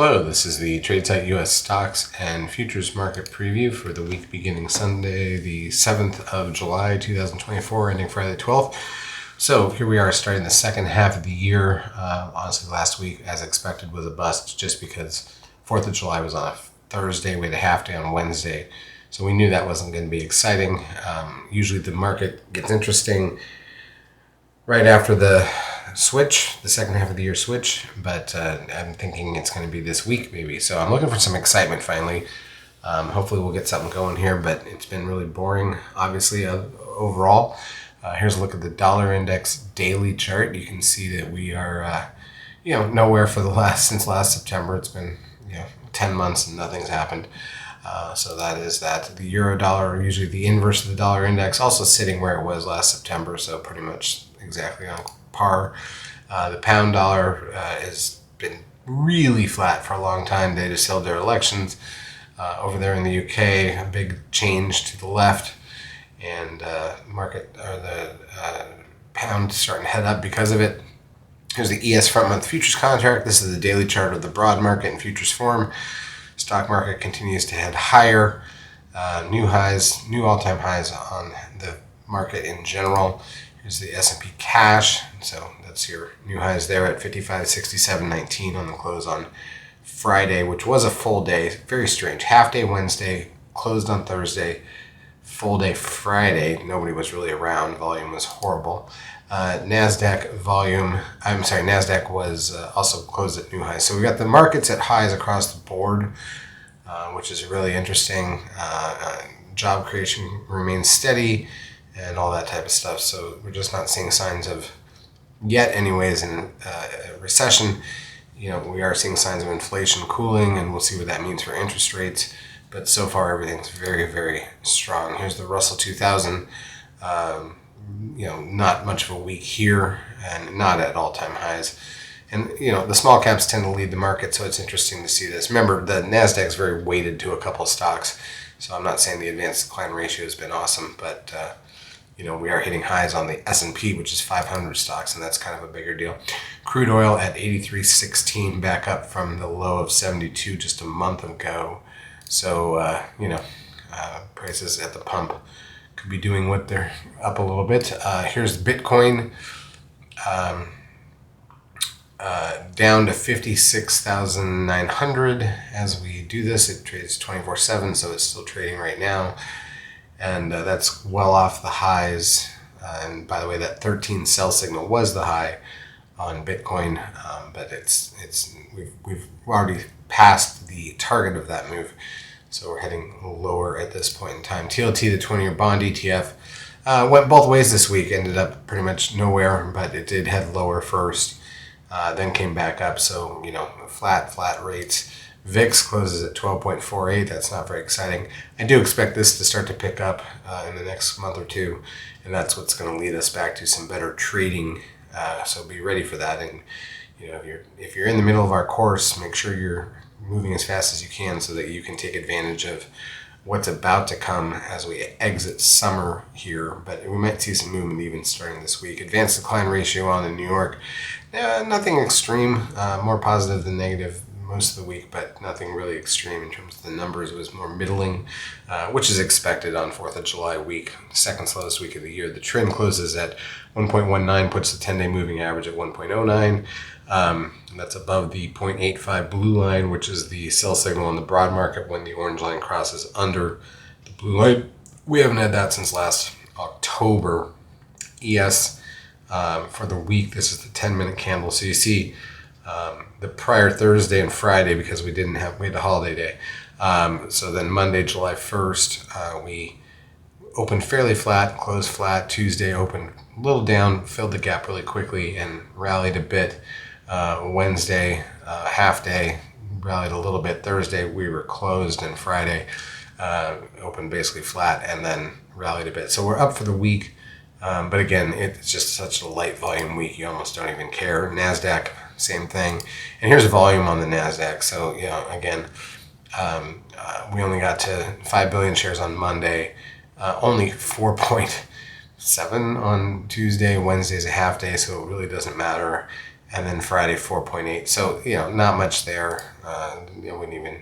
Hello, this is the TradeSite US Stocks and Futures Market Preview for the week beginning Sunday, the 7th of July, 2024, ending Friday the 12th. So here we are starting the second half of the year. Honestly, last week, as expected, was a bust just because 4th of July was on a Thursday. We had a half day on Wednesday. So we knew that wasn't going to be exciting. Usually the market gets interesting right after the switch, the second half of the year switch, but I'm thinking it's going to be this week maybe. So I'm looking for some excitement finally. Hopefully we'll get something going here, but it's been really boring, obviously, overall. Here's a look at the dollar index daily chart. You can see that we are, nowhere since last September. It's been, 10 months and nothing's happened. So that is that. The euro dollar, usually the inverse of the dollar index, also sitting where it was last September, so pretty much exactly on par. The pound dollar has been really flat for a long time. They just held their elections over there in the UK. A big change to the left, and the pound starting to head up because of it. Here's the ES front month futures contract. This is the daily chart of the broad market in futures form. Stock market continues to head higher. New all-time highs on the market in general. Here's the S&P cash. So that's your new highs there at 55.67.19 on the close on Friday, which was a full day. Very strange. Half day Wednesday, closed on Thursday, full day Friday. Nobody was really around. Volume was horrible. NASDAQ was also closed at new highs. So we got the markets at highs across the board, which is really interesting. Job creation remains steady and all that type of stuff. So we're just not seeing signs of, yet anyways, in a recession. We are seeing signs of inflation cooling, and we'll see what that means for interest rates. But so far, everything's very, very strong. Here's the Russell 2000. Not much of a week here, and not at all-time highs. And, the small caps tend to lead the market, so it's interesting to see this. Remember, the NASDAQ is very weighted to a couple of stocks, so I'm not saying the advanced decline ratio has been awesome, but, we are hitting highs on the S&P, which is 500 stocks, and that's kind of a bigger deal. Crude oil at 83.16, back up from the low of 72 just a month ago. So, prices at the pump could be doing what they're up a little bit. Here's Bitcoin down to 56,900 as we do this. It trades 24/7, so it's still trading right now, and that's well off the highs. And by the way, that 13 sell signal was the high on Bitcoin, but we've already passed the target of that move. So we're heading lower at this point in time. TLT, the 20-year bond ETF, went both ways this week. Ended up pretty much nowhere, but it did head lower first, then came back up. So, flat rates. VIX closes at 12.48. That's not very exciting. I do expect this to start to pick up in the next month or two, and that's what's going to lead us back to some better trading. So be ready for that. And, if you're in the middle of our course, make sure you're moving as fast as you can so that you can take advantage of what's about to come as we exit summer here. But we might see some movement even starting this week. Advanced decline ratio on in New York, nothing extreme, more positive than negative most of the week, but nothing really extreme in terms of the numbers. It was more middling, which is expected on 4th of July week, second slowest week of the year. The trend closes at 1.19, puts the 10-day moving average at 1.09. That's above the 0.85 blue line, which is the sell signal in the broad market when the orange line crosses under the blue line. We haven't had that since last October. ES for the week, this is the 10-minute candle. So you see the prior Thursday and Friday, because we had a holiday day. So then Monday, July 1st, we opened fairly flat, closed flat. Tuesday opened a little down, filled the gap really quickly and rallied a bit. Wednesday, half day, rallied a little bit. Thursday, we were closed, and Friday opened basically flat and then rallied a bit. So we're up for the week, but again, it's just such a light volume week, you almost don't even care. NASDAQ, same thing. And here's volume on the NASDAQ. So, again, we only got to 5 billion shares on Monday, only 4.7 on Tuesday. Wednesday's a half day, so it really doesn't matter. and then Friday 4.8. So not much there. Wouldn't even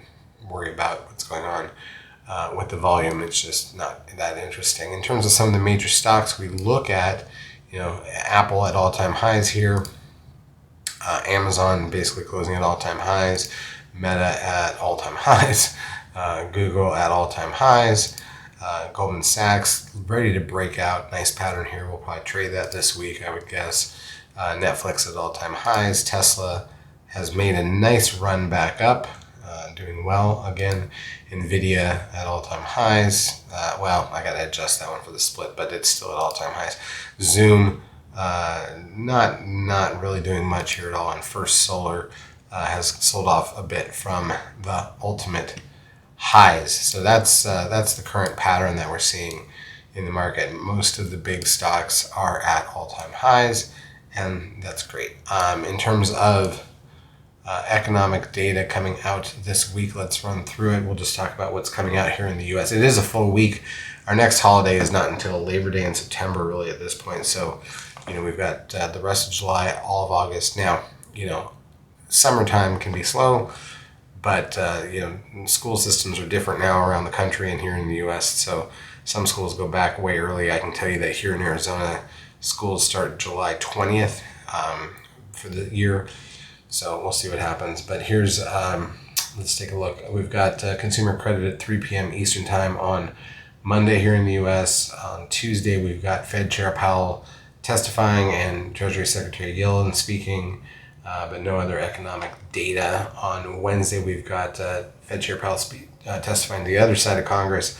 worry about what's going on with the volume. It's just not that interesting. In terms of some of the major stocks we look at, Apple at all-time highs here. Amazon basically closing at all-time highs. Meta at all-time highs. Google at all-time highs. Goldman Sachs ready to break out. Nice pattern here. We'll probably trade that this week, I would guess. Netflix at all-time highs. Tesla has made a nice run back up, doing well again. Nvidia at all-time highs. I got to adjust that one for the split, but it's still at all-time highs. Zoom, not really doing much here at all. And First Solar has sold off a bit from the ultimate highs. So that's the current pattern that we're seeing in the market. Most of the big stocks are at all-time highs, and that's great. In terms of economic data coming out this week, let's run through it. We'll just talk about what's coming out here in the U.S. It is a full week. Our next holiday is not until Labor Day in September, really, at this point. So, we've got the rest of July, all of August. Now, summertime can be slow, but school systems are different now around the country and here in the U.S. So some schools go back way early. I can tell you that here in Arizona, schools start July 20th for the year. So we'll see what happens. But here's, let's take a look. We've got consumer credit at 3 p.m. Eastern time on Monday here in the U.S. On Tuesday, we've got Fed Chair Powell testifying and Treasury Secretary Yellen speaking, but no other economic data. On Wednesday, we've got Fed Chair Powell testifying to the other side of Congress.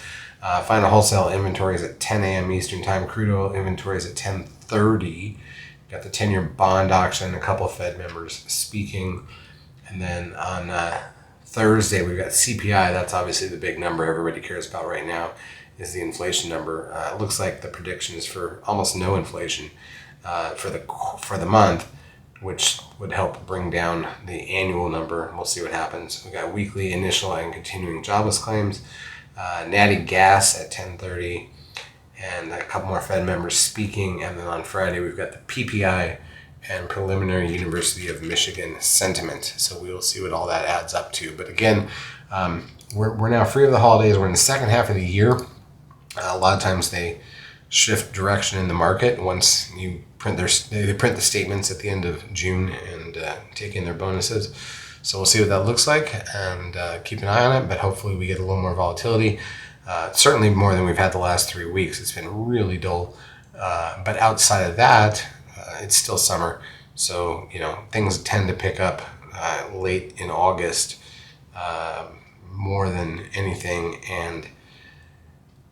Final wholesale inventories at 10 a.m. Eastern time. Crude oil inventories at 10:30. Got the 10-year bond auction, a couple of Fed members speaking. And then on Thursday, we've got CPI. That's obviously the big number everybody cares about right now, is the inflation number. It looks like the prediction is for almost no inflation for the month, which would help bring down the annual number. We'll see what happens. We've got weekly, initial, and continuing jobless claims. Natty gas at 10:30. And a couple more Fed members speaking. And then on Friday, we've got the PPI and preliminary University of Michigan sentiment. So we will see what all that adds up to. But again, we're now free of the holidays. We're in the second half of the year. A lot of times they shift direction in the market once you print they print the statements at the end of June and take in their bonuses. So we'll see what that looks like and keep an eye on it. But hopefully we get a little more volatility. Certainly more than we've had the last 3 weeks. It's been really dull. But outside of that, it's still summer. So, things tend to pick up late in August more than anything. And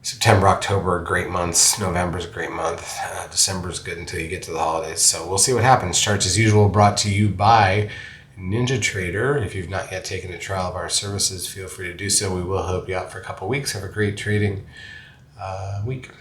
September, October are great months. November's a great month. December's good until you get to the holidays. So we'll see what happens. Charts as usual brought to you by NinjaTrader. If you've not yet taken a trial of our services, feel free to do so. We will help you out for a couple weeks. Have a great trading week.